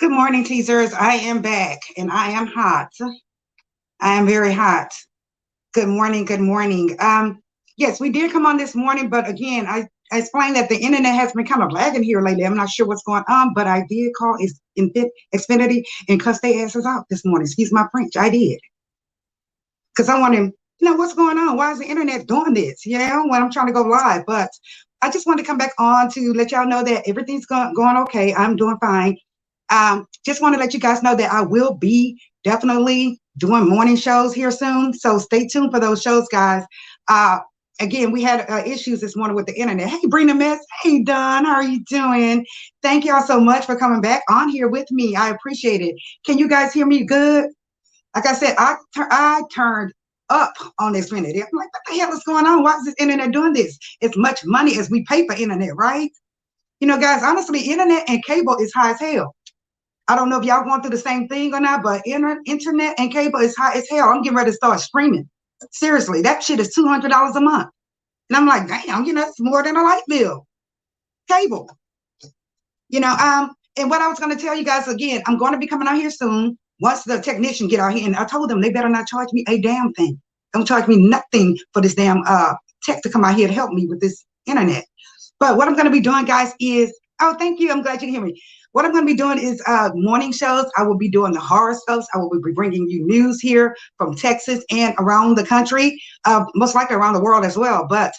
Good morning, teasers. I am back and I am hot. I am very hot. Good morning. Good morning. Yes, we did come on this morning, but again, I explained that the internet has been kind of lagging here lately. I'm not sure what's going on, but I did call Xfinity and cuss their asses out this morning. Excuse my French. I did. Because I want to what's going on? Why is the internet doing this? When I'm trying to go live. But I just want to come back on to let y'all know that everything's going okay. I'm doing fine. Just want to let you guys know that I will be definitely doing morning shows here soon. So stay tuned for those shows, guys. Uh, Again, we had issues this morning with the internet. Hey, bring the mess. Hey, Don, how are you doing? Thank y'all so much for coming back on here with me. I appreciate it. Can you guys hear me good? Like I said, I turned up on this internet. I'm like, what the hell is going on? Why is this internet doing this? As much money as we pay for internet, right? Guys, honestly, internet and cable is high as hell. I don't know if y'all going through the same thing or not, but internet and cable is high as hell. I'm getting ready to start streaming. Seriously, that shit is $200 a month. And I'm like, damn, it's more than a light bill. Cable. And what I was going to tell you guys again, I'm going to be coming out here soon. Once the technician get out here, and I told them they better not charge me a damn thing. Don't charge me nothing for this damn tech to come out here to help me with this internet. But what I'm going to be doing, guys, is, oh, thank you. I'm glad you can hear me. What I'm going to be doing is morning shows. I will be doing the horoscopes. I will be bringing you news here from Texas and around the country, most likely around the world as well. But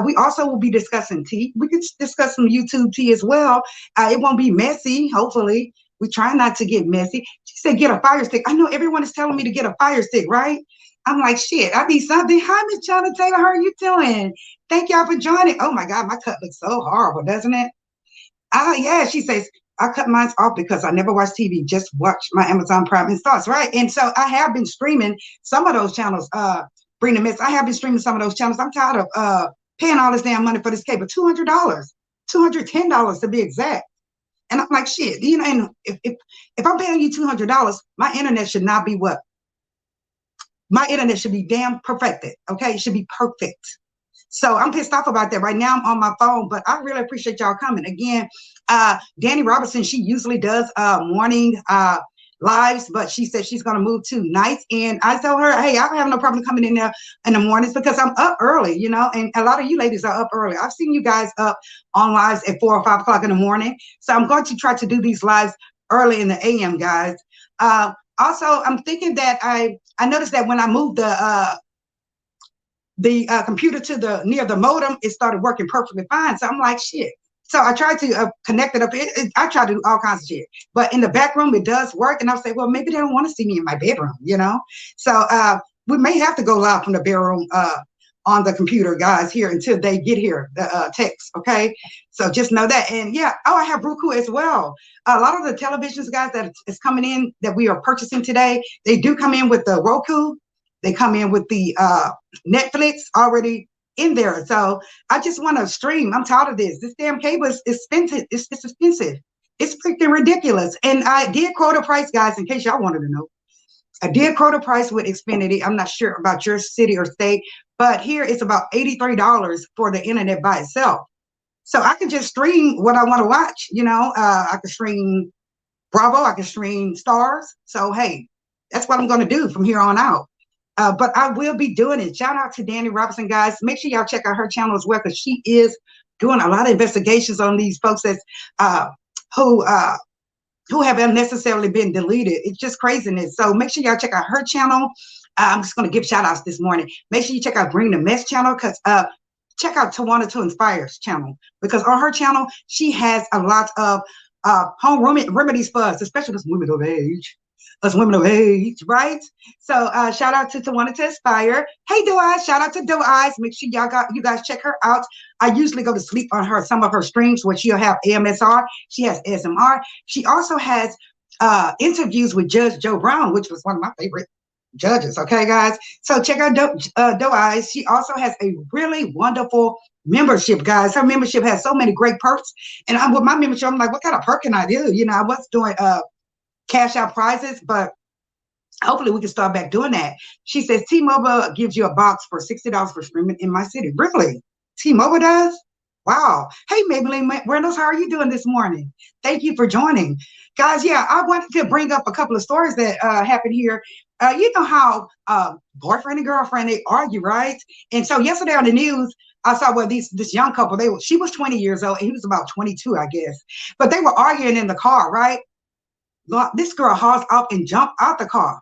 we also will be discussing tea. We could discuss some YouTube tea as well. It won't be messy, hopefully. We try not to get messy. She said, get a fire stick. I know everyone is telling me to get a fire stick, right? I'm like, shit, I need something. Hi, Miss China Taylor. How are you doing? Thank y'all for joining. Oh, my God, my cut looks so horrible, doesn't it? Yeah, she says, I cut mine off because I never watch TV, just watch my Amazon Prime and Stars, right? And so I have been streaming some of those channels, Bring the Mess. I have been streaming some of those channels. I'm tired of paying all this damn money for this cable, $200, $210 to be exact. And I'm like, shit, and if I'm paying you $200, my internet should not be what? My internet should be damn perfected, okay? It should be perfect. So I'm pissed off about that. Right now I'm on my phone, but I really appreciate y'all coming. Again, Danny Robertson, she usually does morning lives, but she said she's going to move to nights. And I told her, hey, I don't have no problem coming in there in the mornings because I'm up early, and a lot of you ladies are up early. I've seen you guys up on lives at 4 or 5 o'clock in the morning. So I'm going to try to do these lives early in the AM, guys. Also, I'm thinking that I noticed that when I moved the computer to near the modem, it started working perfectly fine. So I'm like, shit. So I tried to connect it up. I tried to do all kinds of shit. But in the back room, it does work. And I'll say, well, maybe they don't want to see me in my bedroom, So we may have to go live from the bedroom on the computer, guys, here until they get here, the text, okay? So just know that. And yeah, I have Roku as well. A lot of the televisions, guys, that is coming in that we are purchasing today, they do come in with the Roku. They come in with the Netflix already in there. So I just want to stream. I'm tired of this. This damn cable is expensive. It's expensive. It's freaking ridiculous. And I did quote a price, guys, in case y'all wanted to know. I did quote a price with Xfinity. I'm not sure about your city or state, but here it's about $83 for the internet by itself. So I can just stream what I want to watch. I can stream Bravo. I can stream Stars. So, hey, that's what I'm going to do from here on out. But I will be doing it. Shout out to Danny Robinson, guys. Make sure y'all check out her channel as well, because she is doing a lot of investigations on these folks that's who have unnecessarily been deleted. It's just craziness. So make sure y'all check out her channel. I'm just going to give shout outs this morning. Make sure you check out Bring the Mess channel, because check out Tawana to Inspire's channel, because on her channel, she has a lot of home remedies for us, especially us women of age. Us women of age, right? So shout out to Tawana to Inspire. Hey, Do Eyes, shout out to Do Eyes. Make sure you guys check her out. I usually go to sleep on some of her streams where she'll have AMSR. She has ASMR. She also has interviews with Judge Joe Brown, which was one of my favorite judges. Okay, guys. So check out Do Eyes. She also has a really wonderful membership, guys. Her membership has so many great perks. And with my membership, I'm like, what kind of perk can I do? I was doing cash out prizes, but hopefully we can start back doing that. She says T-Mobile gives you a box for $60 for streaming in my city. Really? T-Mobile does? Wow. Hey, Maybelline Reynolds, how are you doing this morning? Thank you for joining. Guys, yeah, I wanted to bring up a couple of stories that happened here. You know how boyfriend and girlfriend, they argue, right? And so yesterday on the news, I saw where this young couple, she was 20 years old and he was about 22, I guess. But they were arguing in the car, right? This girl hauls up and jumped out the car.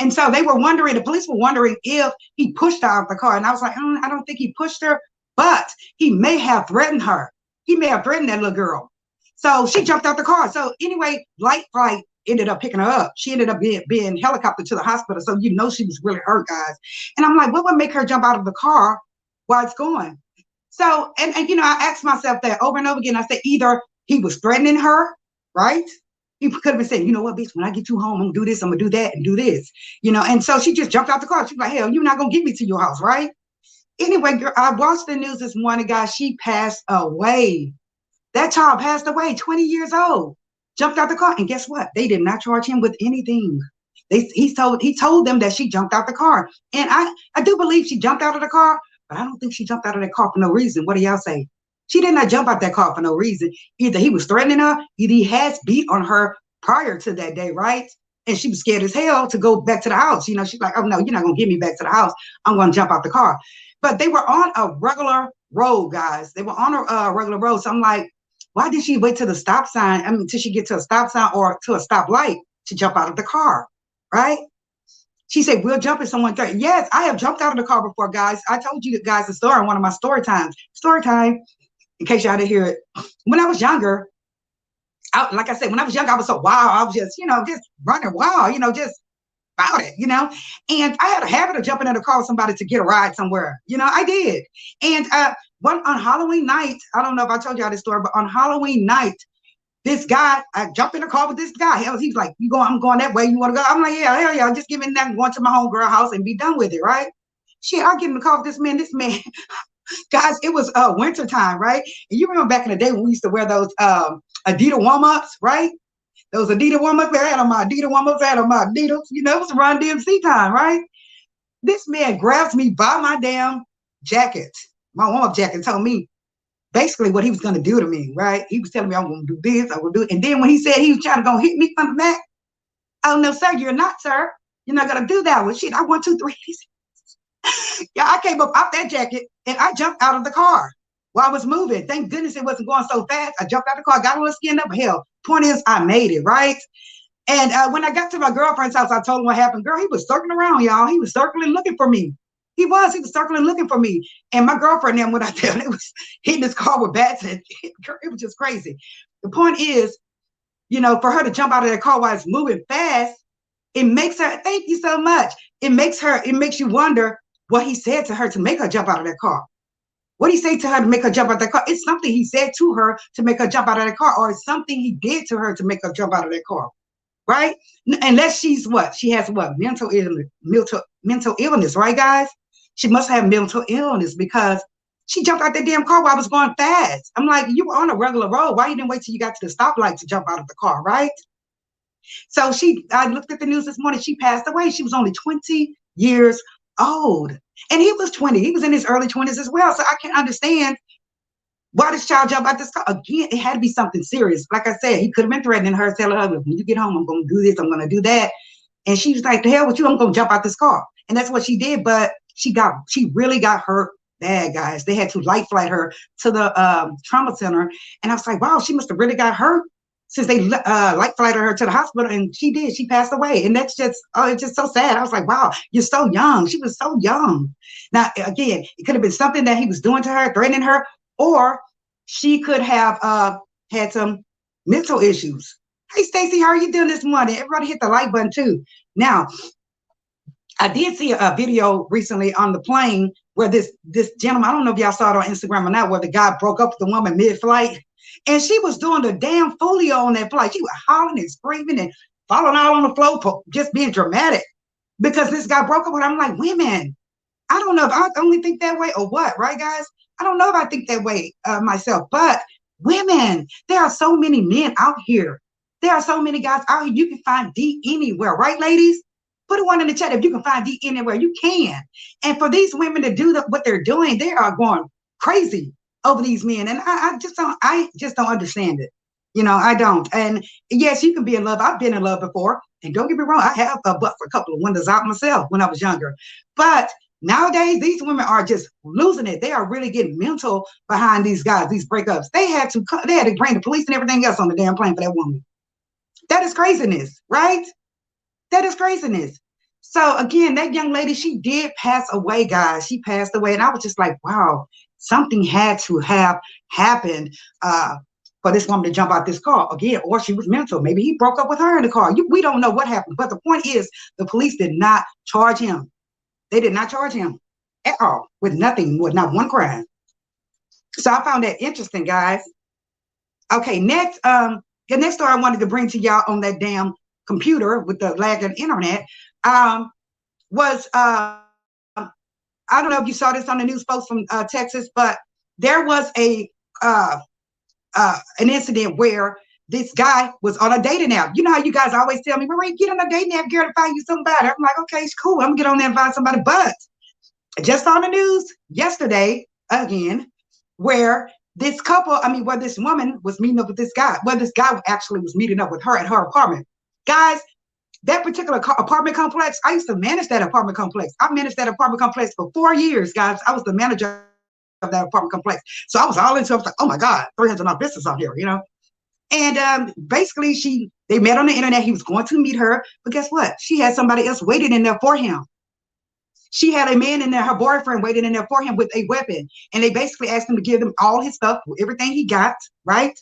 And so they were wondering, the police were wondering if he pushed her out the car. And I was like, I don't think he pushed her, but he may have threatened her. He may have threatened that little girl. So she jumped out the car. So anyway, light flight ended up picking her up. She ended up being helicoptered to the hospital. So you know she was really hurt, guys. And I'm like, what would make her jump out of the car while it's going? So, and you know, I asked myself that over and over again. I said, either he was threatening her, right? He could have been saying, you know what, bitch, when I get you home, I'm gonna do this, I'm gonna do that, and do this, you know. And so she just jumped out the car. She was like, hell, you're not gonna get me to your house, right? Anyway, girl, I watched the news this morning, guys. She passed away. That child passed away, 20 years old. Jumped out the car, and guess what? They did not charge him with anything. He told them that she jumped out the car, and I do believe she jumped out of the car, but I don't think she jumped out of that car for no reason. What do y'all say? She did not jump out that car for no reason. Either he was threatening her, either he has beat on her prior to that day, right? And she was scared as hell to go back to the house. You know, she's like, oh no, you're not gonna get me back to the house. I'm gonna jump out the car. But they were on a regular road, guys. They were on a regular road. So I'm like, why did she wait to the stop sign? I mean, till she get to a stop sign or to a stoplight to jump out of the car, right? She said, we'll jump if someone threatens. Yes, I have jumped out of the car before, guys. I told you guys a story in one of my story times. Story time, in case y'all didn't hear it. When I was younger, like I said, when I was younger, I was so wild. I was just, you know, just running wild, you know, just about it, you know. And I had a habit of jumping in the car with somebody to get a ride somewhere. You know, I did. And on Halloween night, I don't know if I told y'all this story, but on Halloween night, this guy, I jumped in the car with this guy. He's like, I'm going that way. You want to go? I'm like, yeah, hell yeah. I'm just giving that, going to my homegirl house and be done with it, right? Shit, I get in the car with this man. This man, guys, it was winter time, right? And you remember back in the day when we used to wear those Adidas warm-ups, right? Those Adidas warm-ups. I had on my Adidas warm-ups. I had on my Adidas. You know, it was Run DMC time, right? This man grabs me by my damn jacket, my warm-up jacket, told me basically what he was going to do to me, right? He was telling me I'm going to do this, I'm going to do it. And then when he said he was trying to go hit me from the back, oh, no, sir, you're not, sir. You're not going to do that. Well, shit, I 1, 2, 3. Yeah, I came up out that jacket and I jumped out of the car while I was moving. Thank goodness it wasn't going so fast. I jumped out of the car, got a little skinned up. Hell, point is, I made it, right? And when I got to my girlfriend's house, I told him what happened. Girl, he was circling around, y'all. He was circling looking for me. He was circling looking for me. And my girlfriend then went out there and it was hitting his car with bats. And it was just crazy. The point is, you know, for her to jump out of that car while it's moving fast, it makes her, thank you so much. It makes you wonder what he said to her to make her jump out of that car. What did he say to her to make her jump out of that car? It's something he said to her to make her jump out of that car, or it's something he did to her to make her jump out of that car, right? Unless she's what? She has what? Mental illness, right, guys? She must have mental illness because she jumped out that damn car while I was going fast. I'm like, you were on a regular road. Why you didn't wait till you got to the stoplight to jump out of the car, right? So I looked at the news this morning. She passed away. She was only 20 years old. And he was 20. He was in his early 20s as well. So I can understand why this child jumped out this car. Again, it had to be something serious. Like I said, he could have been threatening her, telling her, when you get home, I'm going to do this, I'm going to do that. And she was like, the hell with you, I'm going to jump out this car. And that's what she did. But she really got hurt bad, guys. They had to light flight her to the trauma center. And I was like, wow, she must have really got hurt since they light flighted her to the hospital. And she did. She passed away. And that's just, it's just so sad. I was like, wow, you're so young. She was so young. Now, again, it could have been something that he was doing to her, threatening her, or she could have had some mental issues. Hey, Stacey, how are you doing this morning? Everybody hit the like button too. Now, I did see a video recently on the plane where this gentleman, I don't know if y'all saw it on Instagram or not, where the guy broke up with the woman mid-flight. And she was doing the damn folio on that flight. She was hollering and screaming and falling out on the floor, just being dramatic because this guy broke up with her. I'm like, women, I don't know if I only think that way or what, right, guys? I don't know if I think that way myself, but women, there are so many men out here. There are so many guys out here. You can find D anywhere, right, ladies? Put a one in the chat if you can find D anywhere. You can. And for these women to do what they're doing, they are going crazy over these men. And I just don't understand it. You know, I don't. And yes, you can be in love. I've been in love before. And don't get me wrong, I have but for a couple of windows out myself when I was younger. But nowadays, these women are just losing it. They are really getting mental behind these guys, these breakups. They had to bring the police and everything else on the damn plane for that woman. That is craziness, right? That is craziness. So again, that young lady, she did pass away, guys. She passed away. And I was just like, wow, something had to have happened for this woman to jump out this car again, or she was mental. Maybe he broke up with her in the car. We don't know what happened. But the point is, the police did not charge him. They did not charge him at all with nothing, with not one crime. So I found that interesting, guys. Okay, the next story I wanted to bring to y'all on that damn computer with the lagging internet was I don't know if you saw this on the news, folks from Texas, but there was an incident where this guy was on a dating app. You know how you guys always tell me, Marie, get on a dating app, girl, to find you somebody. I'm like, okay, it's cool. I'm gonna get on there and find somebody. But I just saw the news yesterday again, where this couple, where this woman was meeting up with this guy. Well, this guy actually was meeting up with her at her apartment. Guys, that particular apartment complex, I used to manage that apartment complex. I managed that apartment complex for 4 years, guys. I was the manager of that apartment complex. So I was all into it. I was like, oh my God, 300 on business out here, you know? And basically they met on the internet. He was going to meet her, but guess what? She had somebody else waiting in there for him. She had a man in there, her boyfriend waiting in there for him with a weapon. And they basically asked him to give them all his stuff, everything he got, right?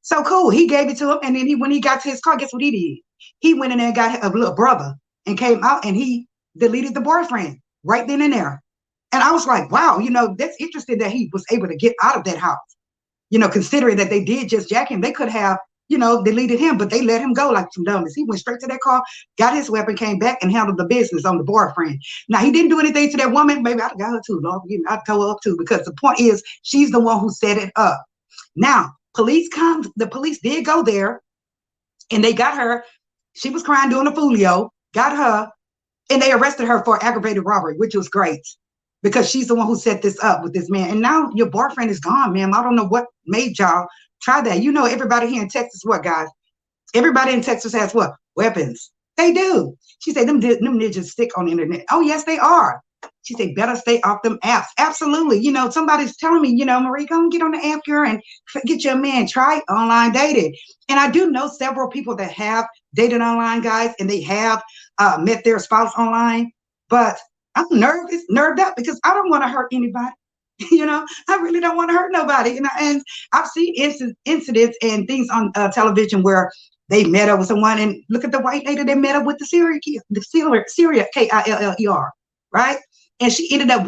So cool. He gave it to him. And then when he got to his car, guess what he did? He went in there and got a little brother and came out and he deleted the boyfriend right then and there. And I was like, wow, that's interesting that he was able to get out of that house. Considering that they did just jack him, they could have, deleted him, but they let him go like some dummies. He went straight to that car, got his weapon, came back and handled the business on the boyfriend. Now, he didn't do anything to that woman. Maybe I'd got her too. Lord, I'd tell her up too, because the point is she's the one who set it up. Now, the police did go there and they got her. She was crying doing a folio, got her, and they arrested her for aggravated robbery, which was great because she's the one who set this up with this man. And now your boyfriend is gone, ma'am. I don't know what made y'all try that. Everybody here in Texas, what, guys? Everybody in Texas has what? Weapons. They do. She said, them ninjas stick on the internet. Oh, yes, they are. She said, better stay off them apps. Absolutely. Somebody's telling me, Marie, go and get on the app here and get your man. Try online dating. And I do know several people that have dated online, guys, and they have met their spouse online. But I'm nerved up because I don't want to hurt anybody. I really don't want to hurt nobody. And I've seen incidents and things on television where they met up with someone, and look at the white lady they met up with, the serial Killer, right? And she ended up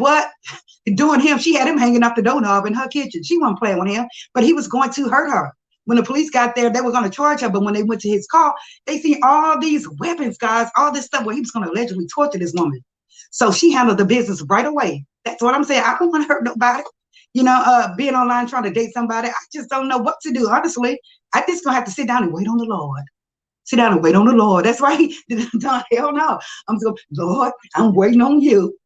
doing him. She had him hanging off the doorknob in her kitchen. She wasn't playing with him, but he was going to hurt her. When the police got there, they were going to charge her, but when they went to his car, they seen all these weapons, guys, all this stuff where he was going to allegedly torture this woman. So she handled the business right away. That's what I'm saying. I don't want to hurt nobody. Being online trying to date somebody, I just don't know what to do. Honestly, I just gonna have to sit down and wait on the Lord. Sit down and wait on the Lord. That's right. Hell no. I'm just going, Lord, I'm waiting on you.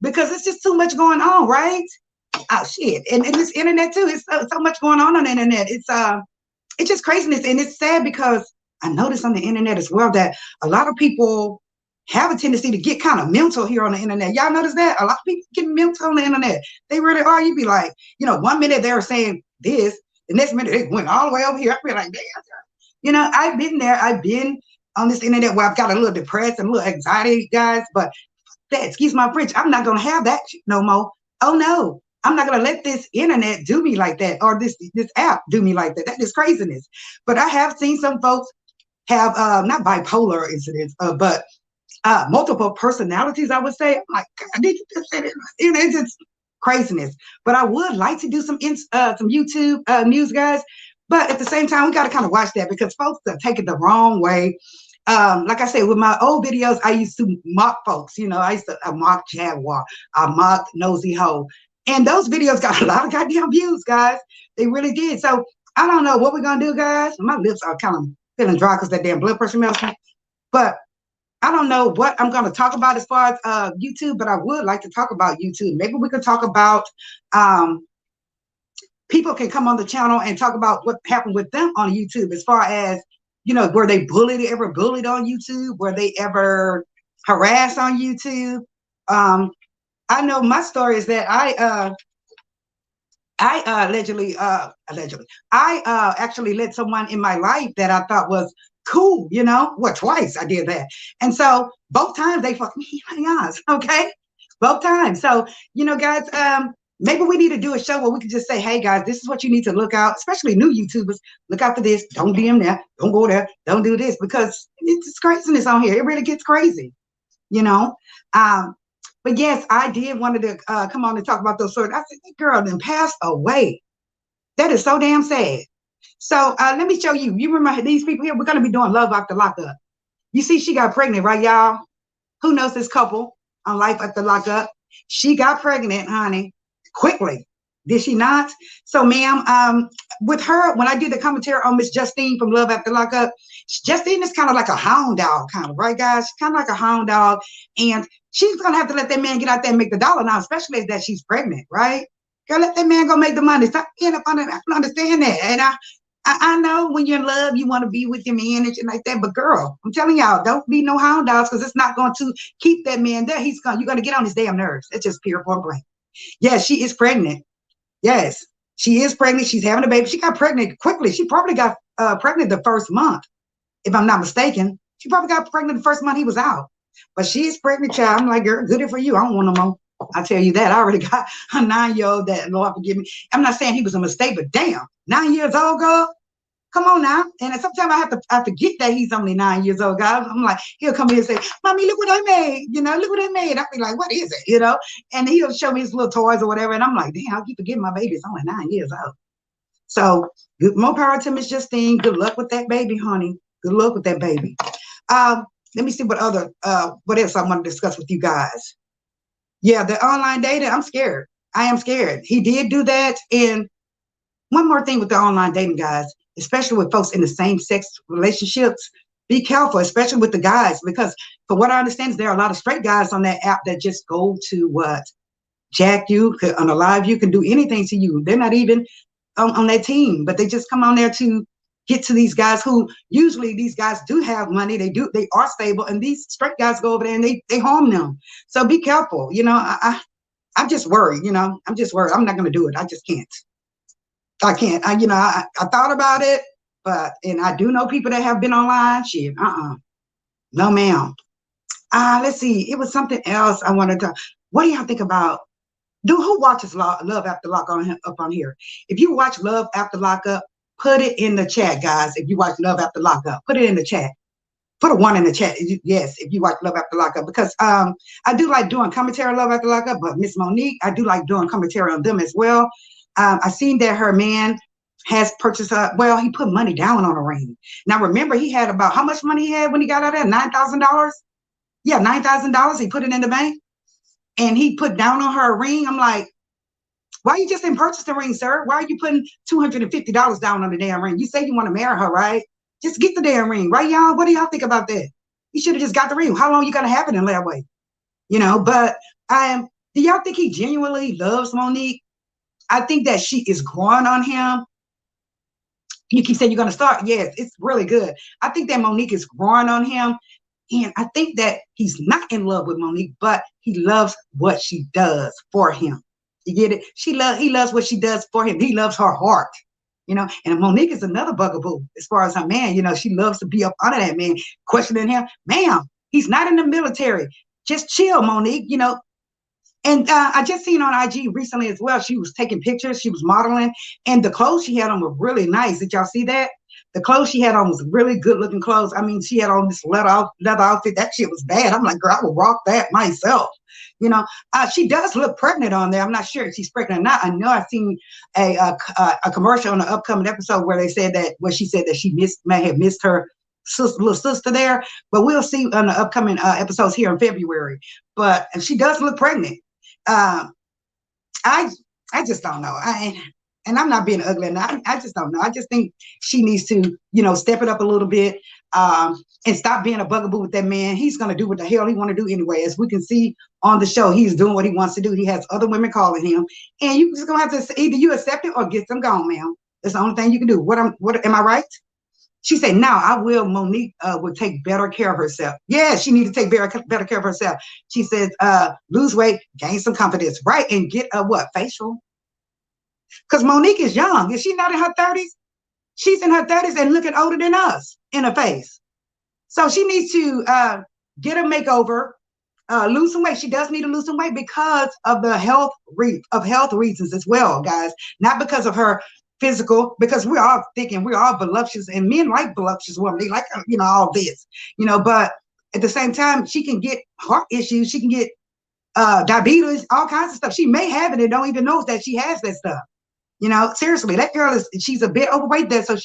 Because it's just too much going on, right? Oh shit. And this internet too. It's so much going on the internet. It's just craziness. And it's sad because I noticed on the internet as well that a lot of people have a tendency to get kind of mental here on the internet. Y'all notice that? A lot of people get mental on the internet. They really are. You'd be like, 1 minute they were saying this, the next minute they went all the way over here. I'd be like, damn. I've been there. I've been on this internet where I've got a little depressed and a little anxiety, guys. But excuse my French, I'm not going to have that no more. Oh, no. I'm not going to let this internet do me like that, or this app do me like that. That is craziness. But I have seen some folks have not bipolar incidents, but multiple personalities, I would say. I'm like, God, did you just say that? It's just craziness. But I would like to do some YouTube news, guys. But at the same time, we got to kind of watch that because folks are taking the wrong way. Like I said, with my old videos, I used to mock folks. I used to mock Jaguar. I mocked Nosy Ho. And those videos got a lot of goddamn views, guys. They really did. So I don't know what we're going to do, guys. My lips are kind of feeling dry because that damn blood pressure medicine. But I don't know what I'm going to talk about as far as YouTube, but I would like to talk about YouTube. Maybe we could talk about people can come on the channel and talk about what happened with them on YouTube, as far as, were they ever bullied on YouTube? Were they ever harassed on YouTube? I know my story is that I actually let someone in my life that I thought was cool, well, twice I did that. And so both times they fucked me in my eyes, okay? Both times. So, guys, maybe we need to do a show where we can just say, hey, guys, this is what you need to look out, especially new YouTubers. Look out for this. Don't DM there. Don't go there. Don't do this, because it's craziness on here. It really gets crazy, But yes, I did wanted to come on and talk about those stories. I said, that girl then passed away. That is so damn sad. So let me show you. You remember these people here? We're going to be doing Love After Lockup. You see, she got pregnant, right, y'all? Who knows this couple on Life After Lockup? She got pregnant, honey, quickly. Did she not? So, ma'am, with her, when I did the commentary on Miss Justine from Love After Lockup, Justine is kind of like a hound dog, kind of, right, guys? She's kind of like a hound dog. And she's going to have to let that man get out there and make the dollar now, especially that she's pregnant, right? Girl, let that man go make the money. Stop being up on it. I don't understand that. And I know when you're in love, you want to be with your man and shit like that. But girl, I'm telling y'all, don't be no hound dogs, because it's not going to keep that man there. You're going to get on his damn nerves. It's just pure point blank. Yes, she is pregnant. Yes, she is pregnant. She's having a baby. She got pregnant quickly. She probably got pregnant the first month, if I'm not mistaken. She probably got pregnant the first month he was out. But she is pregnant, child. I'm like, girl, good for you. I don't want no more. I tell you that. I already got a 9-year-old that, Lord forgive me. I'm not saying he was a mistake, but damn, 9 years old, girl. Come on now. And sometimes I forget that he's only 9 years old, guys. I'm like, he'll come here and say, Mommy, look what I made. Look what I made. I'll be like, what is it? And he'll show me his little toys or whatever. And I'm like, damn, I keep forgetting my baby's only 9 years old. So more power to Miss Justine. Good luck with that baby, honey. Good luck with that baby. Let me see what else I want to discuss with you guys. Yeah, the online dating, I'm scared. I am scared. He did do that. And one more thing with the online dating, guys, especially with folks in the same sex relationships, be careful, especially with the guys, because for what I understand is there are a lot of straight guys on that app that just go to jack you, unalive you, can do anything to you. They're not even on that team, but they just come on there to get to these guys who usually these guys do have money. They are stable, and these straight guys go over there and they harm them. So be careful. I'm just worried. I'm just worried. I'm not going to do it. I just can't. I can't. I thought about it, and I do know people that have been online. Shit, no, ma'am. Let's see. It was something else I wanted to. What do y'all think about? Who watches Love After Lockup up on here? If you watch Love After Lockup, put it in the chat, guys. If you watch Love After Lockup, put it in the chat. Put a 1 in the chat. Yes, if you watch Love After Lockup, because I do like doing commentary on Love After Lockup, but Miss Monique, I do like doing commentary on them as well. I seen that her man has purchased he put money down on a ring. Now remember, he had about, how much money he had when he got out of there? $9,000. Yeah, $9,000. He put it in the bank, and he put down on her a ring. I'm like, why you just didn't purchase the ring, sir? Why are you putting $250 down on the damn ring? You say you want to marry her, right? Just get the damn ring, right, y'all? What do y'all think about that? You should have just got the ring. How long you gonna have it in that way? But do y'all think he genuinely loves Monique? I think that she is growing on him. You keep saying you're gonna start. Yes, it's really good. I think that Monique is growing on him. And I think that he's not in love with Monique, but he loves what she does for him. You get it? He loves what she does for him. He loves her heart, and Monique is another bugaboo as far as her man. She loves to be up under that man, questioning him. Ma'am, he's not in the military. Just chill, Monique, And I just seen on IG recently as well, she was taking pictures, she was modeling, and the clothes she had on were really nice. Did y'all see that? The clothes she had on was really good looking clothes. I mean, she had on this leather outfit. That shit was bad. I'm like, girl, I would rock that myself. She does look pregnant on there. I'm not sure if she's pregnant or not. I know I've seen a commercial on the upcoming episode where she said that she may have missed her little sister there, but we'll see on the upcoming episodes here in February. But she does look pregnant. I just don't know. and I'm not being ugly, and I just don't know. I just think she needs to, step it up a little bit, and stop being a bugaboo with that man. He's going to do what the hell he want to do anyway. As we can see on the show, he's doing what he wants to do. He has other women calling him, and you just going to have to either you accept it or get them gone, ma'am. That's the only thing you can do. What am I right? She said, now I will, Monique will take better care of herself. Yeah, she needs to take better care of herself. She says, lose weight, gain some confidence, right? And get a what? Facial. Because Monique is young. Is she not in her 30s? She's in her 30s and looking older than us in her face. So she needs to get a makeover, lose some weight. She does need to lose some weight because of the health reasons as well, guys. Not because of her physical, because we're all thinking we're all voluptuous, and men like voluptuous women. They like, all this, but at the same time, she can get heart issues. She can get diabetes, all kinds of stuff. She may have it and don't even know that she has that stuff. Seriously, that girl she's a bit overweight there. So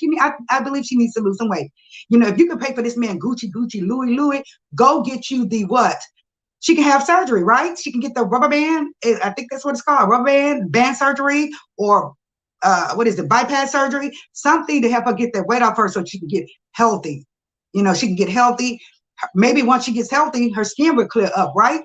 I believe she needs to lose some weight. If you can pay for this man, Gucci, Louis, go get you the what? She can have surgery, right? She can get the rubber band. I think that's what it's called, rubber band surgery, or what is it, bypass surgery? Something to help her get that weight off her so she can get healthy. She can get healthy. Maybe once she gets healthy, her skin will clear up, right?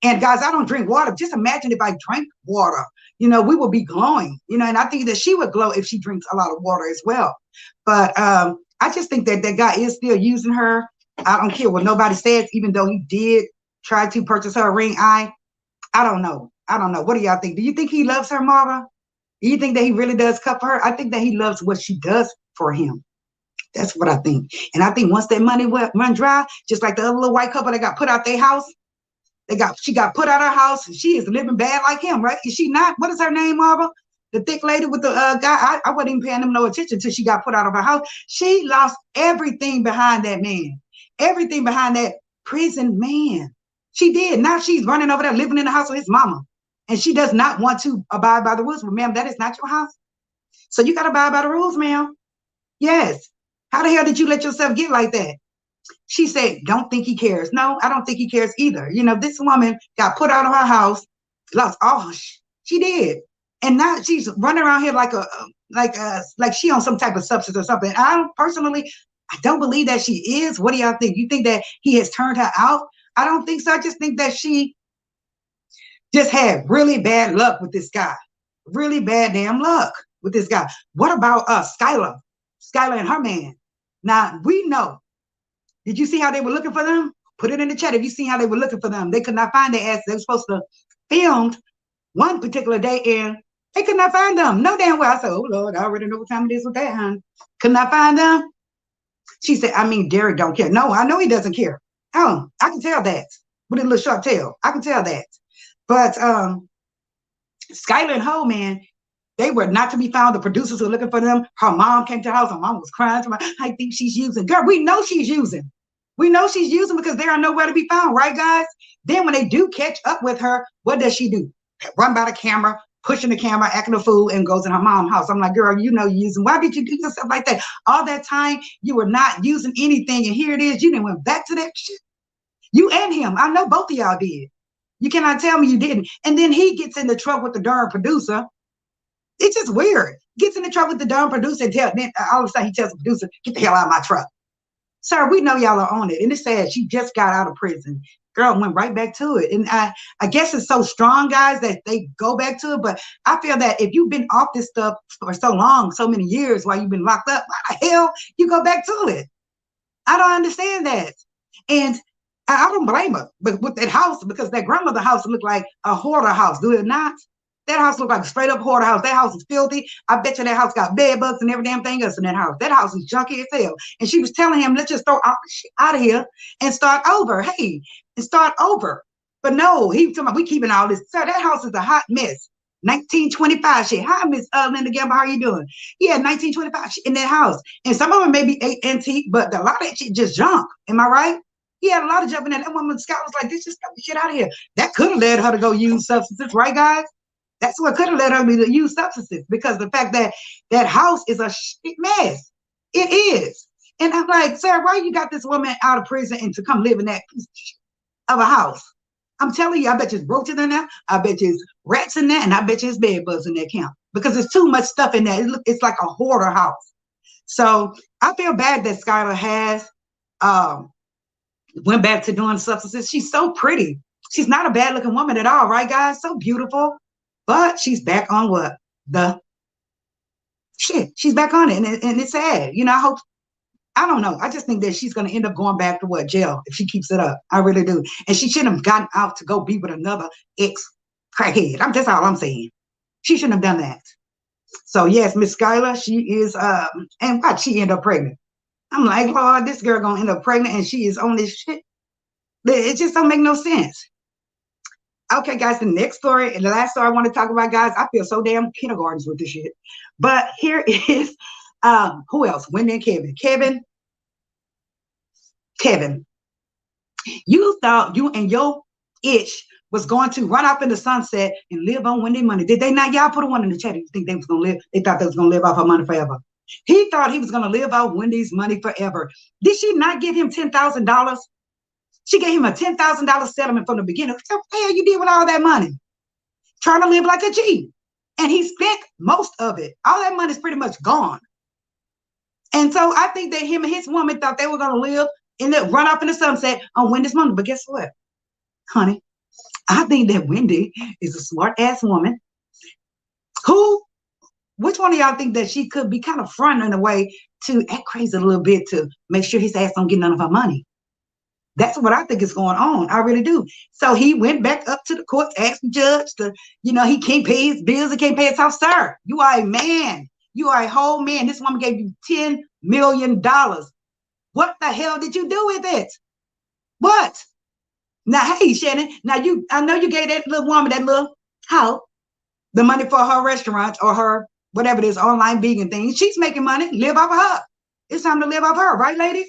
And guys, I don't drink water. Just imagine if I drank water, we would be glowing, and I think that she would glow if she drinks a lot of water as well. But I just think that guy is still using her. I don't care what nobody says, even though he did try to purchase her a ring. I don't know. What do y'all think? Do you think he loves her, Marva? Do you think that he really does cut for her? I think that he loves what she does for him. That's what I think. And I think once that money run dry, just like the other little white couple that got put out their house, she got put out of her house, and she is living bad like him, right? Is she not? What is her name, Marva? The thick lady with the guy. I wasn't even paying him no attention until she got put out of her house. She lost everything behind that man, everything behind that prison man. She did. Now she's running over there, living in the house with his mama, and she does not want to abide by the rules. But ma'am, that is not your house, so you got to abide by the rules, ma'am. Yes. How the hell did you let yourself get like that? She said, don't think he cares. No, I don't think he cares either. This woman got put out of her house, lost all she did. And now she's running around here like she on some type of substance or something. I don't believe that she is. What do y'all think? You think that he has turned her out? I don't think so. I just think that she just had really bad luck with this guy. Really bad damn luck with this guy. What about Skylar? Skylar and her man. Now, we know. Did you see how they were looking for them? Put it in the chat if you see how they were looking for them. They could not find their ass. They were supposed to film one particular day, and they could not find them. No damn well. I said, oh, Lord, I already know what time it is with that, hon. Could not find them. She said, Derek don't care. No, I know he doesn't care. Oh, I can tell that. With a little short tail. I can tell that. But Skylar and Ho, man, they were not to be found. The producers were looking for them. Her mom came to the house. Her mom was crying. I think she's using. Girl, we know she's using. We know she's using because they are nowhere to be found, right, guys? Then when they do catch up with her, what does she do? Run by the camera, pushing the camera, acting a fool, and goes in her mom's house. I'm like, girl, you're using. Why did you do yourself like that? All that time, you were not using anything, and here it is. You didn't went back to that shit. You and him. I know both of y'all did. You cannot tell me you didn't. And then he gets into trouble with the darn producer. It's just weird. Gets into trouble with the darn producer, and then all of a sudden he tells the producer, get the hell out of my truck. Sir, we know y'all are on it. And it's sad. She just got out of prison. Girl went right back to it. And I guess it's so strong, guys, that they go back to it. But I feel that if you've been off this stuff for so long, so many years while you've been locked up, why the hell you go back to it? I don't understand that. And I don't blame her. But with that house, because that grandmother house looked like a hoarder house, do it not? That house looked like a straight up hoarder house. That house is filthy. I bet you that house got bed bugs and every damn thing else in that house. That house is junky as hell. And she was telling him, let's just throw all this shit out of here and start over. Hey, and start over. But no, he was talking about, we keeping all this. Sir, that house is a hot mess. 1925 shit. Hi, Miss Linda Gamble, how are you doing? Yeah, 1925 shit in that house. And some of them may be antique, but a lot of that shit just junk. Am I right? He had a lot of junk in there. That woman, Scott, was like, this just got the shit out of here. That could have led her to go use substances, right, guys? That's what could have led her to use substances, because the fact that that house is a shit mess. It is. And I'm like, sir, why you got this woman out of prison and to come live in that piece of a house? I'm telling you, I bet you it's roaches in there. I bet you it's rats in there. And I bet you it's bed bugs in that camp. Because there's too much stuff in there. It's like a hoarder house. So I feel bad that Skylar has um, went back to doing substances. She's so pretty. She's not a bad looking woman at all, right, guys? So beautiful. But she's back on what? The shit. She's back on it. And it's sad. You know, I don't know. I just think that she's going to end up going back to what? Jail if she keeps it up. I really do. And she shouldn't have gotten out to go be with another ex crackhead. That's all I'm saying. She shouldn't have done that. So yes, Miss Skylar, she is, and what? She ended up pregnant. I'm like, Lord, this girl gonna end up pregnant and she is on this shit. It just don't make no sense. Okay, guys, the next story and the last story I want to talk about, guys, I feel so damn kindergartens with this shit. But here is, who else? Wendy and Kevin, you thought you and your itch was going to run off in the sunset and live on Wendy money. Did they not? Y'all put a one in the chat. You think they was gonna live? They thought they was gonna live off her money forever. He thought he was gonna live off Wendy's money forever. Did she not give him $10,000? She gave him a $10,000 settlement from the beginning. What the hell you did with all that money? Trying to live like a G. And he spent most of it. All that money is pretty much gone. And so I think that him and his woman thought they were gonna live and run off in the sunset on Wendy's money. But guess what, honey? I think that Wendy is a smart ass woman which one of y'all think that she could be kind of front in a way to act crazy a little bit to make sure his ass don't get none of her money? That's what I think is going on. I really do. So he went back up to the court, asked the judge he can't pay his bills, he can't pay his house. Sir, you are a man. You are a whole man. This woman gave you $10 million. What the hell did you do with it? What? Now, hey, Shannon, I know you gave that little woman, that little house, the money for her restaurant or her, whatever it is, online vegan thing. She's making money. Live off of her. It's time to live off her, right, ladies?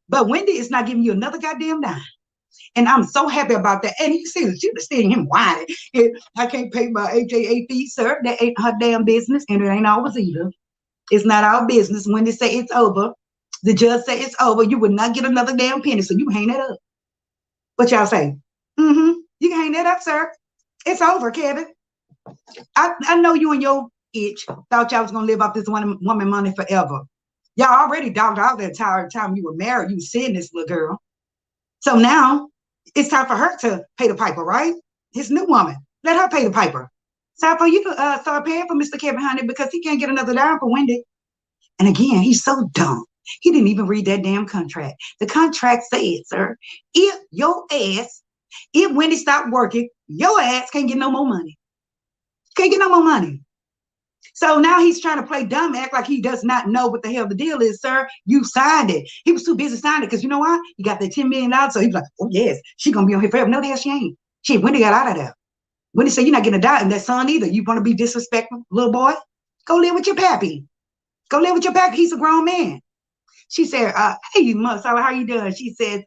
But Wendy is not giving you another goddamn dime. And I'm so happy about that. And you see, she was seeing him whining. I can't pay my HAA fee, sir. That ain't her damn business. And it ain't ours either. It's not our business. When they say it's over, the judge say it's over, you would not get another damn penny. So you hang that up. What y'all say? You can hang that up, sir. It's over, Kevin. I know you and your itch thought y'all was going to live off this woman money forever. Y'all already dogged out the entire time you were married. You were seeing this little girl. So now it's time for her to pay the piper, right? His new woman. Let her pay the piper. It's time for you to start paying for Mr. Kevin, honey, because he can't get another dime for Wendy. And again, he's so dumb. He didn't even read that damn contract. The contract said, sir, if Wendy stopped working, your ass can't get no more money. Can't get no more money. So now he's trying to play dumb, act like he does not know what the hell the deal is, sir. You signed it. He was too busy signing it because you know why? You got that $10 million. So he was like, oh, yes, she's going to be on here forever. No, the hell she ain't. Wendy got out of there. Wendy said, you're not getting a dime, and that son either. You want to be disrespectful, little boy? Go live with your pappy. Go live with your pappy. He's a grown man. She said, hey, Mother, how you doing? She said,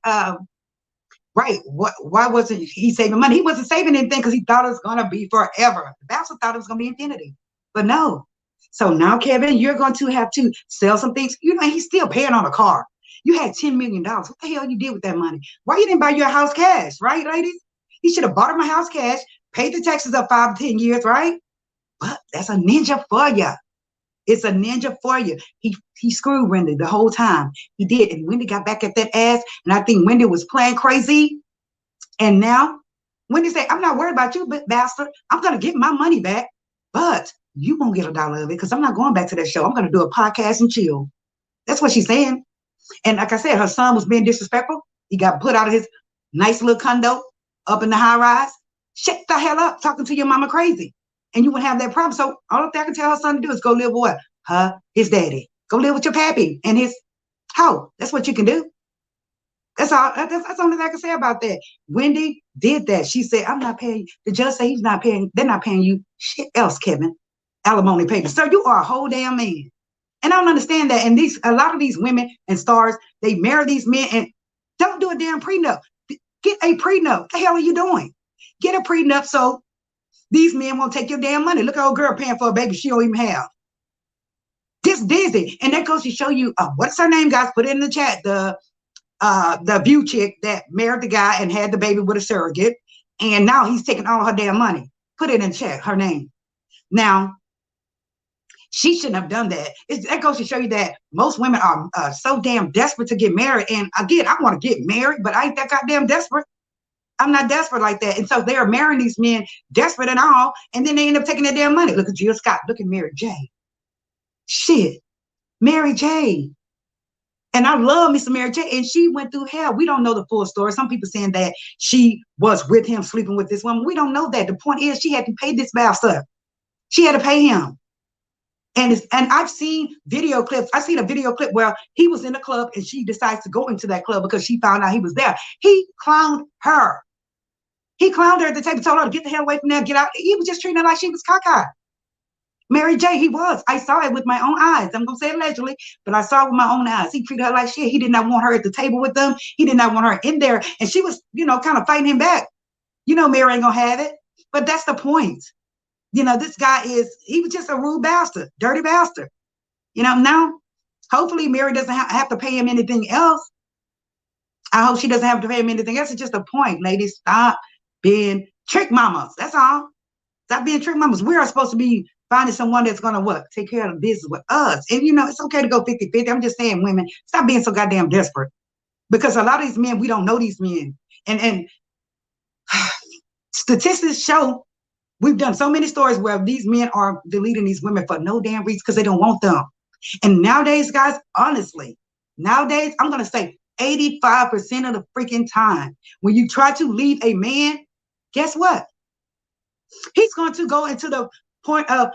right, why wasn't he saving money? He wasn't saving anything because he thought it was going to be forever. The bastard thought it was going to be infinity. But no. So now, Kevin, you're going to have to sell some things. You know, he's still paying on a car. You had $10 million. What the hell you did with that money? Why you didn't buy your house cash, right, ladies? He should have bought him a house cash, paid the taxes up 5 to 10 years, right? But that's a ninja for you. It's a ninja for you. He screwed Wendy the whole time. He did. And Wendy got back at that ass. And I think Wendy was playing crazy. And now Wendy said, I'm not worried about you, bastard. I'm going to get my money back. But you won't get $1 of it because I'm not going back to that show. I'm going to do a podcast and chill. That's what she's saying. And like I said, her son was being disrespectful. He got put out of his nice little condo up in the high rise. Shut the hell up talking to your mama crazy. And you wouldn't have that problem. So all I can tell her son to do is go live with what? His daddy. Go live with your pappy and his house. That's what you can do. That's all. That's all I can say about that. Wendy did that. She said, I'm not paying you. The judge said he's not paying. They're not paying you shit else, Kevin. Alimony payments. So you are a whole damn man. And I don't understand that. And a lot of these women and stars, they marry these men and don't do a damn prenup. Get a prenup. What the hell are you doing? Get a prenup so these men won't take your damn money. Look at old girl paying for a baby she don't even have. Just dizzy. And that goes to show you, what's her name, guys? Put it in the chat. The View chick that married the guy and had the baby with a surrogate. And now he's taking all her damn money. Put it in check, her name. Now, she shouldn't have done that. That goes to show you that most women are so damn desperate to get married. And again, I want to get married, but I ain't that goddamn desperate. I'm not desperate like that. And so they are marrying these men, desperate and all, and then they end up taking their damn money. Look at Jill Scott. Look at Mary J. Shit. Mary J. And I love Miss Mary J. And she went through hell. We don't know the full story. Some people saying that she was with him, sleeping with this woman. We don't know that. The point is she had to pay this bastard. She had to pay him. And I've seen video clips. I seen a video clip where he was in a club and she decides to go into that club because she found out he was there. He clowned her. He clowned her at the table, told her to get the hell away from there, get out. He was just treating her like she was caca. Mary J, he was. I saw it with my own eyes. I'm going to say allegedly, but I saw it with my own eyes. He treated her like shit. He did not want her at the table with them. He did not want her in there. And she was, kind of fighting him back. Mary ain't going to have it. But that's the point. This guy he was just a rude bastard, dirty bastard. Now, hopefully Mary doesn't have to pay him anything else. I hope she doesn't have to pay him anything else. It's just a point, ladies. Stop being trick mamas. That's all. Stop being trick mamas. We are supposed to be finding someone that's going to take care of the business with us. And, it's okay to go 50-50. I'm just saying, women, stop being so goddamn desperate. Because a lot of these men, we don't know these men. And statistics show we've done so many stories where these men are deleting these women for no damn reason because they don't want them. And nowadays, guys, honestly, I'm going to say 85% of the freaking time, when you try to leave a man, guess what? He's going to go into the point of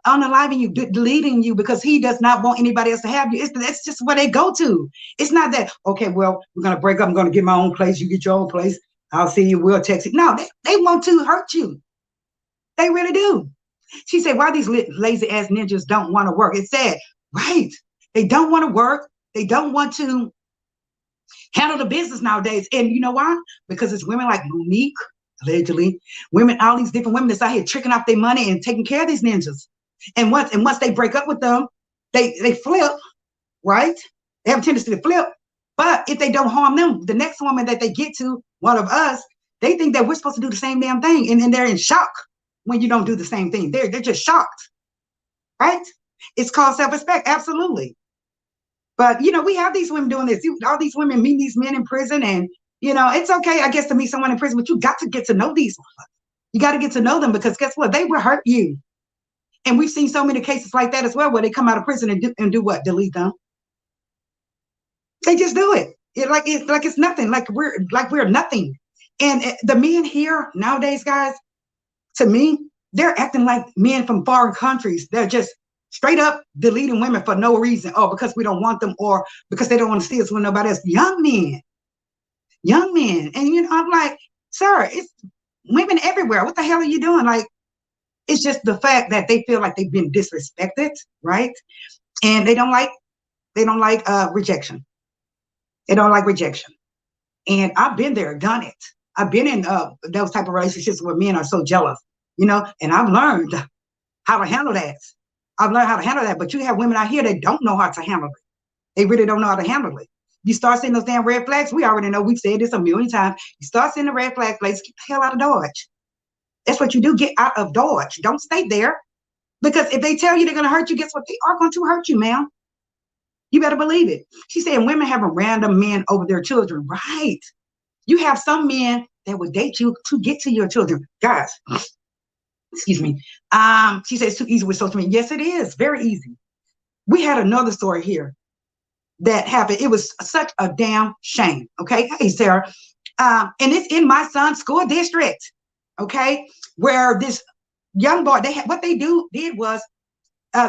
unaliving you, deleting you because he does not want anybody else to have you. That's just where they go to. It's not that, okay, well, we're going to break up. I'm going to get my own place. You get your own place. I'll see you. We'll text you. No, they want to hurt you. They really do. She said, why these lazy ass ninjas don't want to work? It said, right. They don't want to work. They don't want to handle the business nowadays. And you know why? Because it's women like Monique, allegedly, women, all these different women that's out here tricking off their money and taking care of these ninjas. And once they break up with them, they flip, right? They have a tendency to flip. But if they don't harm them, the next woman that they get to, one of us, they think that we're supposed to do the same damn thing. And they're in shock when you don't do the same thing. They're just shocked, right? It's called self-respect, absolutely. But, we have these women doing this. All these women meet these men in prison and, it's okay, I guess, to meet someone in prison, but you got to get to know these ones. You got to get to know them because guess what? They will hurt you. And we've seen so many cases like that as well where they come out of prison and do what? Delete them. They just do it. It's nothing. Like we're nothing. And the men here nowadays, guys, to me, they're acting like men from foreign countries. They're just straight up deleting women for no reason. Oh, because we don't want them or because they don't want to see us with nobody else. Young men. And, I'm like, sir, it's women everywhere. What the hell are you doing? Like, it's just the fact that they feel like they've been disrespected, right? And they don't like rejection. They don't like rejection. And I've been there, done it. I've been in those type of relationships where men are so jealous, and I've learned how to handle that. But you have women out here that don't know how to handle it. They really don't know how to handle it. You start seeing those damn red flags. We already know. We've said this a million times. You start seeing the red flag places, get the hell out of Dodge. That's what you do. Get out of Dodge. Don't stay there. Because if they tell you they're going to hurt you, guess what? They are going to hurt you, ma'am. You better believe it. She said women having random men over their children. Right. You have some men that would date you to get to your children. Guys, excuse me. She said it's too easy with social media. Yes, it is. Very easy. We had another story here that happened. It was such a damn shame. Okay. Hey, Sarah. And it's in my son's school district. Okay. Where this young boy, what they did was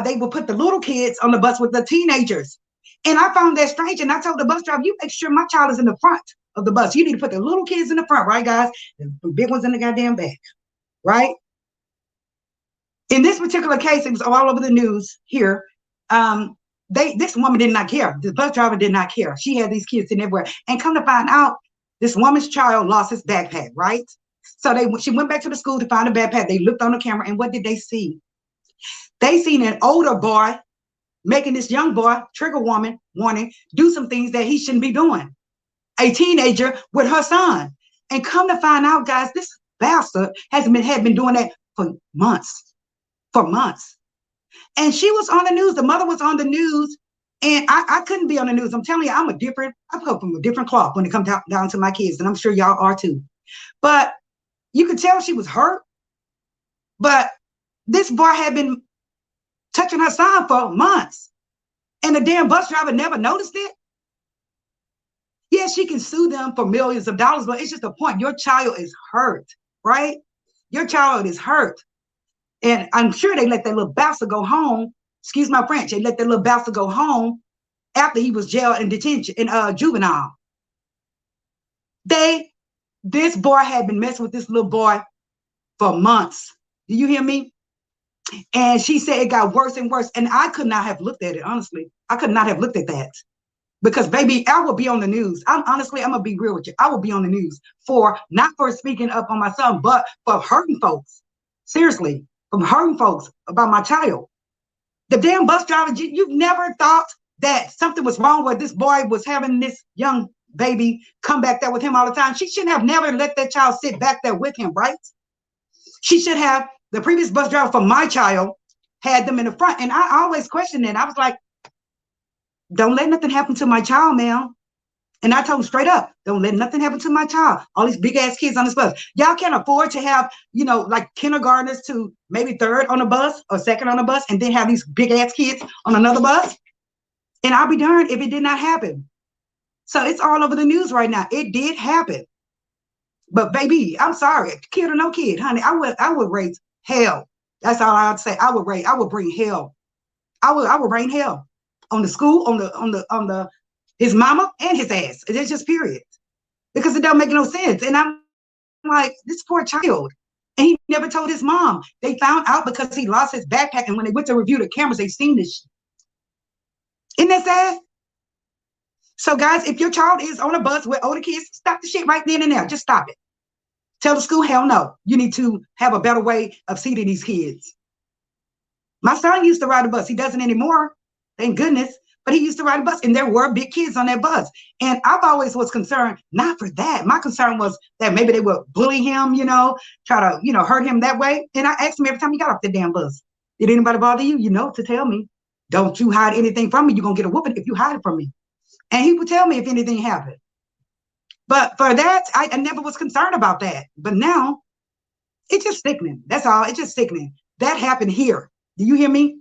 they would put the little kids on the bus with the teenagers. And I found that strange. And I told the bus driver, you make sure my child is in the front of the bus. You need to put the little kids in the front, right, guys? The big ones in the goddamn back, right? In this particular case, it was all over the news here. This woman did not care. The bus driver did not care. She had these kids in everywhere. And come to find out, this woman's child lost his backpack, right? So she went back to the school to find a backpack. They looked on the camera, and what did they see? They seen an older boy making this young boy, trigger warning, do some things that he shouldn't be doing. A teenager with her son. And come to find out, guys, bastard had been doing that for months, And she was on the news. The mother was on the news, and I couldn't be on the news. I'm telling you, I come from a different cloth when it comes down to my kids, and I'm sure y'all are too. But you could tell she was hurt. But this boy had been touching her son for months, and the damn bus driver never noticed it. Yes, she can sue them for millions of dollars, but it's just a point. Your child is hurt, right? Your child is hurt. And I'm sure they let that little bastard go home. Excuse my French. They let that little bastard go home after he was jailed in detention, in juvenile. This boy had been messing with this little boy for months. Do you hear me? And she said it got worse and worse. And I could not have looked at it, honestly. I could not have looked at that. Because, baby, I will be on the news. I'm going to be real with you. I will be on the news not for speaking up on my son, but for hurting folks. Seriously, from hurting folks about my child. The damn bus driver, you've never thought that something was wrong where this boy was having this young baby come back there with him all the time. She shouldn't have never let that child sit back there with him, right? She should have, the previous bus driver for my child had them in the front. And I always questioned it. I was like, don't let nothing happen to my child, ma'am. And I told him straight up, don't let nothing happen to my child. All these big ass kids on this bus. Y'all can't afford to have, like kindergartners to maybe third on the bus or second on the bus, and then have these big ass kids on another bus. And I'll be darned if it did not happen. So it's all over the news right now. It did happen. But baby, I'm sorry, kid or no kid, honey, I would raise hell. That's all I would say. I would bring hell. I would bring hell on the school, on the his mama and his ass. It's just period. Because it don't make no sense. And I'm like, this poor child. And he never told his mom. They found out because he lost his backpack. And when they went to review the cameras, they seen this. Isn't that sad? So guys, if your child is on a bus with older kids, stop the shit right then and there. Just stop it. Tell the school, hell no. You need to have a better way of seating these kids. My son used to ride a bus. He doesn't anymore. Thank goodness. But he used to ride a bus, and there were big kids on that bus. And I've always was concerned, not for that. My concern was that maybe they would bully him, try to, hurt him that way. And I asked him every time he got off the damn bus, did anybody bother you? To tell me. Don't you hide anything from me. You're going to get a whooping if you hide it from me. And he would tell me if anything happened. But for that, I never was concerned about that. But now, it's just sickening. That's all. It's just sickening. That happened here. Do you hear me?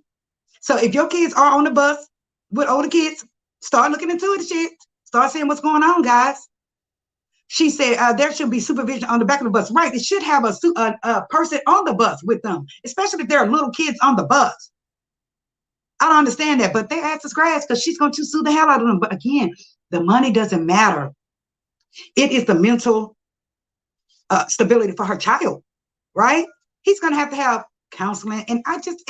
So if your kids are on the bus with older kids, start looking into it, shit. Start seeing what's going on, guys. She said there should be supervision on the back of the bus. Right. It should have a person on the bus with them, especially if there are little kids on the bus. I don't understand that, but they asked us grass because she's going to sue the hell out of them. But again, the money doesn't matter. It is the mental stability for her child, right? He's going to have counseling. And I just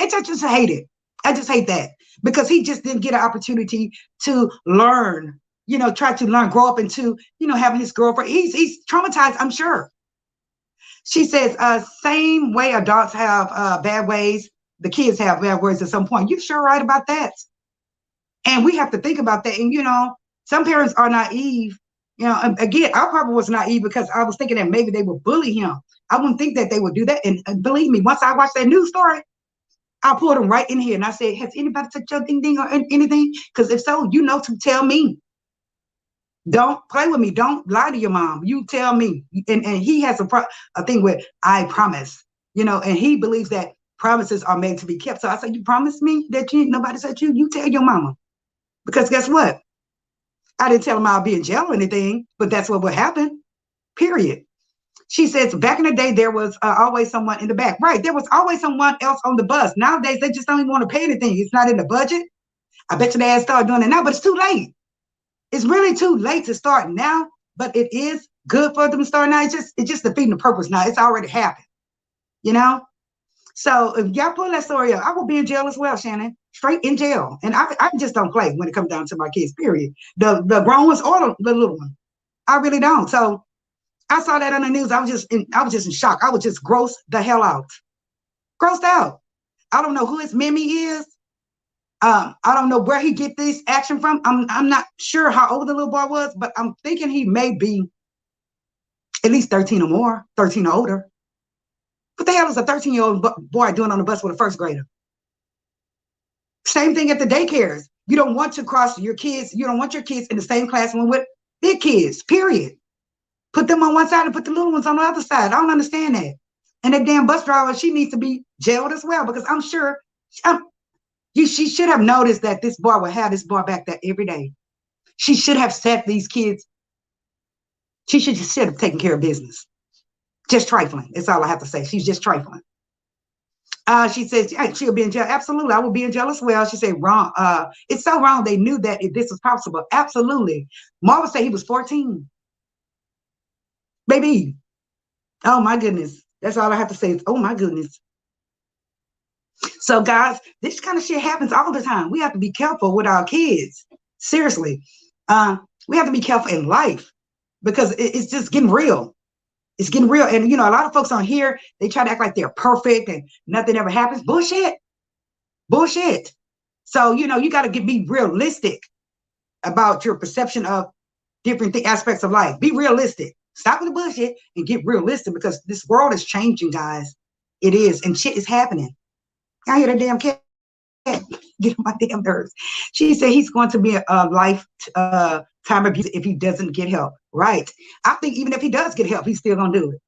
hate it. I just hate that because he just didn't get an opportunity to learn, try to learn, grow up into, having his girlfriend. He's traumatized, I'm sure. She says, same way adults have bad ways, the kids have bad words at some point. You're sure right about that. And we have to think about that. And, some parents are naive. Again, I probably was naive because I was thinking that maybe they would bully him. I wouldn't think that they would do that. And believe me, once I watched that news story, I pulled him right in here and I said, has anybody touched your ding ding or anything? Because if so, to tell me. Don't play with me. Don't lie to your mom. You tell me. And he has a thing with I promise, and he believes that promises are made to be kept. So I said, you promise me that nobody said you tell your mama. Because guess what? I didn't tell him I'll be in jail or anything, but that's what would happen. Period. She says, back in the day, there was always someone in the back. Right. There was always someone else on the bus. Nowadays, they just don't even want to pay anything. It's not in the budget. I bet you they had started doing it now, but it's too late. It's really too late to start now, but it is good for them to start now. It's just defeating the purpose now. It's already happened, So if y'all pull that story up, I will be in jail as well, Shannon. Straight in jail. And I just don't play when it comes down to my kids, period. The grown ones or the little one. I really don't. So I saw that on the news. I was just in shock. I was just grossed the hell out. Grossed out. I don't know who his Mimi is. I don't know where he get this action from. I'm not sure how old the little boy was, but I'm thinking he may be at least 13 or more, 13 or older. What the hell is a 13-year-old boy doing on the bus with a first grader? Same thing at the daycares. You don't want to cross your kids. You don't want your kids in the same classroom with big kids, period. Put them on one side and put the little ones on the other side. I don't understand that. And that damn bus driver, she needs to be jailed as well, because I'm sure she should have noticed that this boy would have this boy back there every day. She should have set these kids. She should have taken care of business. Just trifling. That's all I have to say. She's just trifling. She says she'll be in jail. Absolutely, I will be in jail as well. She said wrong. It's so wrong. They knew that if this was possible. Absolutely. Marva said he was 14. Baby. Oh my goodness. That's all I have to say. Oh my goodness. So guys, this kind of shit happens all the time. We have to be careful with our kids. Seriously. We have to be careful in life, because it's just getting real. It's getting real. And, you know, a lot of folks on here, they try to act like they're perfect and nothing ever happens. Bullshit. Bullshit. So, you know, you got to be realistic about your perception of different aspects of life. Be realistic. Stop with the bullshit and get realistic, because this world is changing, guys. It is. And shit is happening. I hear that damn cat get on my damn nerves. She said he's going to be a lifetime abuse if he doesn't get help. Right. I think even if he does get help, he's still going to do it.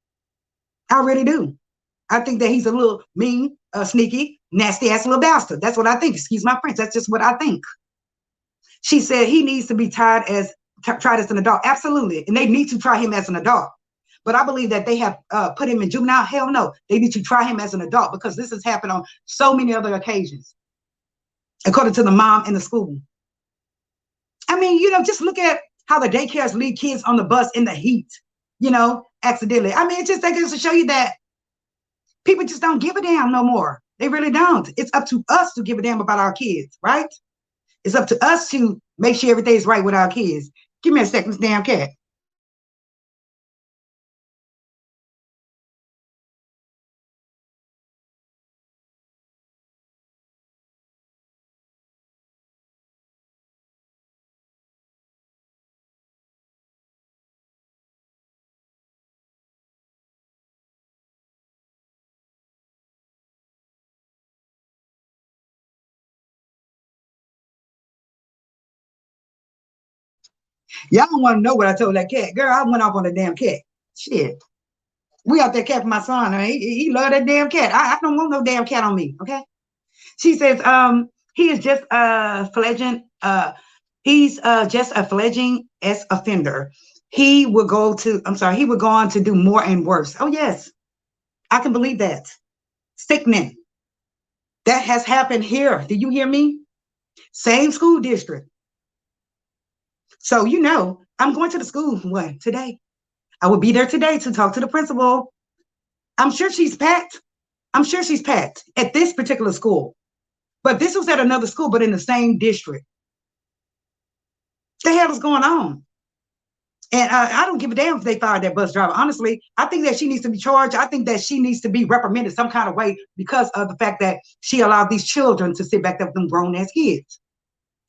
I really do. I think that he's a little mean, sneaky, nasty ass little bastard. That's what I think. Excuse my French. That's just what I think. She said he needs to be tried as an adult. Absolutely. And they need to try him as an adult. But I believe that they have put him in juvenile. Hell no. They need to try him as an adult, because this has happened on so many other occasions, according to the mom in the school. I mean, you know, just look at how the daycares leave kids on the bus in the heat, you know, accidentally. I mean, it just goes to show you that people just don't give a damn no more. They really don't. It's up to us to give a damn about our kids, right? It's up to us to make sure everything's right with our kids. Give me a second, this damn cat. Y'all don't want to know what I told that cat. Girl, I went off on the damn cat. Shit. We out there cat for my son. He love that damn cat. I don't want no damn cat on me. Okay. She says, he is just a fledgling, he's just a fledgling offender. He will go on to do more and worse. Oh, yes. I can believe that. Sickening. That has happened here. Do you hear me? Same school district. So, you know, I'm going to the school today. I will be there today to talk to the principal. I'm sure she's packed. I'm sure she's packed at this particular school. But this was at another school, but in the same district. What the hell is going on? And I don't give a damn if they fired that bus driver. Honestly, I think that she needs to be charged. I think that she needs to be reprimanded some kind of way, because of the fact that she allowed these children to sit back there with them grown-ass kids.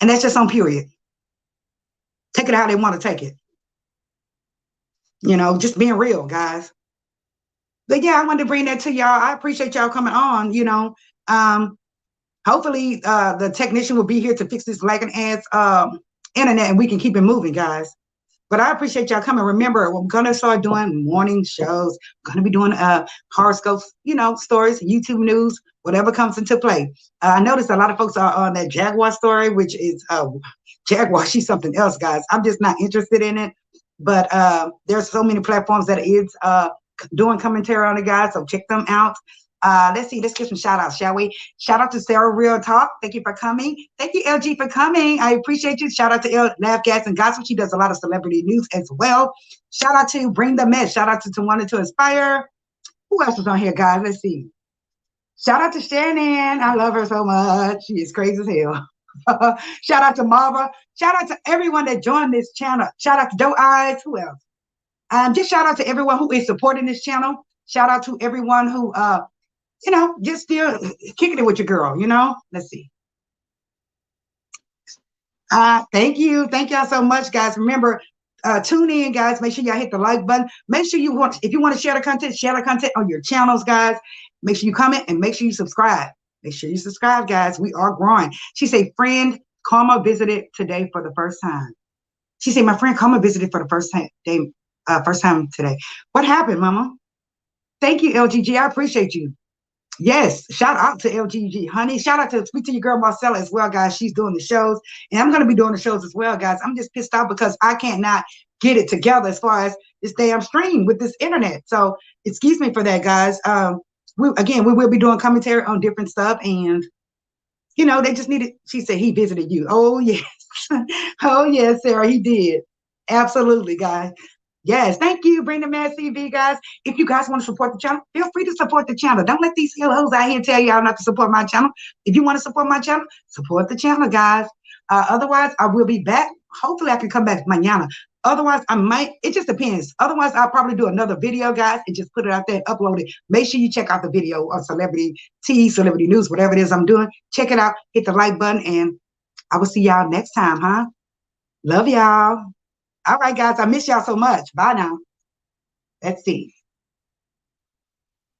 And that's just on period. Take it how they want to take it. You know, just being real, guys. But yeah, I wanted to bring that to y'all. I appreciate y'all coming on, you know. Hopefully the technician will be here to fix this lagging ass internet, and we can keep it moving, guys. But I appreciate y'all coming. Remember, we're going to start doing morning shows. We're going to be doing horoscopes, you know, stories, YouTube news, whatever comes into play. I noticed a lot of folks are on that Jaguar story, which is Jaguar. She's something else, guys. I'm just not interested in it. But there's so many platforms that is doing commentary on it, guys. So check them out. Let's see. Let's get some shout outs, shall we? Shout out to Sarah Real Talk. Thank you for coming. Thank you, LG, for coming. I appreciate you. Shout out to Laugh Gas and Gospel. She does a lot of celebrity news as well. Shout out to Bring the Mess. Shout out to Wanted to Inspire. Who else is on here, guys? Let's see. Shout out to Shannon. I love her so much. She is crazy as hell. Shout out to Marva. Shout out to everyone that joined this channel. Shout out to Doe Eyes. Who else? Just shout out to everyone who is supporting this channel. Shout out to everyone who you know, just still kicking it with your girl, you know. Let's see. Thank you. Thank y'all so much, guys. Remember, tune in, guys. Make sure y'all hit the like button. Make sure if you want to share the content on your channels, guys. Make sure you comment and make sure you subscribe. Make sure you subscribe, guys. We are growing. She said, friend Karma visited today for the first time. She said, my friend Karma visited for the first time today. What happened, Mama? Thank you, LGG. I appreciate you. Yes, shout out to LGG, honey. Shout out to speak to your girl Marcella as well, guys. She's doing the shows, and I'm going to be doing the shows as well, guys. I'm just pissed off because I can't not get it together as far as this damn stream with this internet. So excuse me for that, guys. We will be doing commentary on different stuff, and they just needed. She said he visited you. Oh yes, oh yes, Sarah, he did. Absolutely, guys. Yes, thank you, Brenda Mad CV, guys. If you guys want to support the channel, feel free to support the channel. Don't let these hoes out here tell y'all not to support my channel. If you want to support my channel, support the channel, guys. Otherwise, I will be back. Hopefully, I can come back mañana. Otherwise, I might. It just depends. Otherwise, I'll probably do another video, guys, and just put it out there and upload it. Make sure you check out the video on Celebrity Tea, Celebrity News, whatever it is I'm doing. Check it out. Hit the like button, and I will see y'all next time, huh? Love y'all. All right, guys. I miss y'all so much. Bye now. Let's see.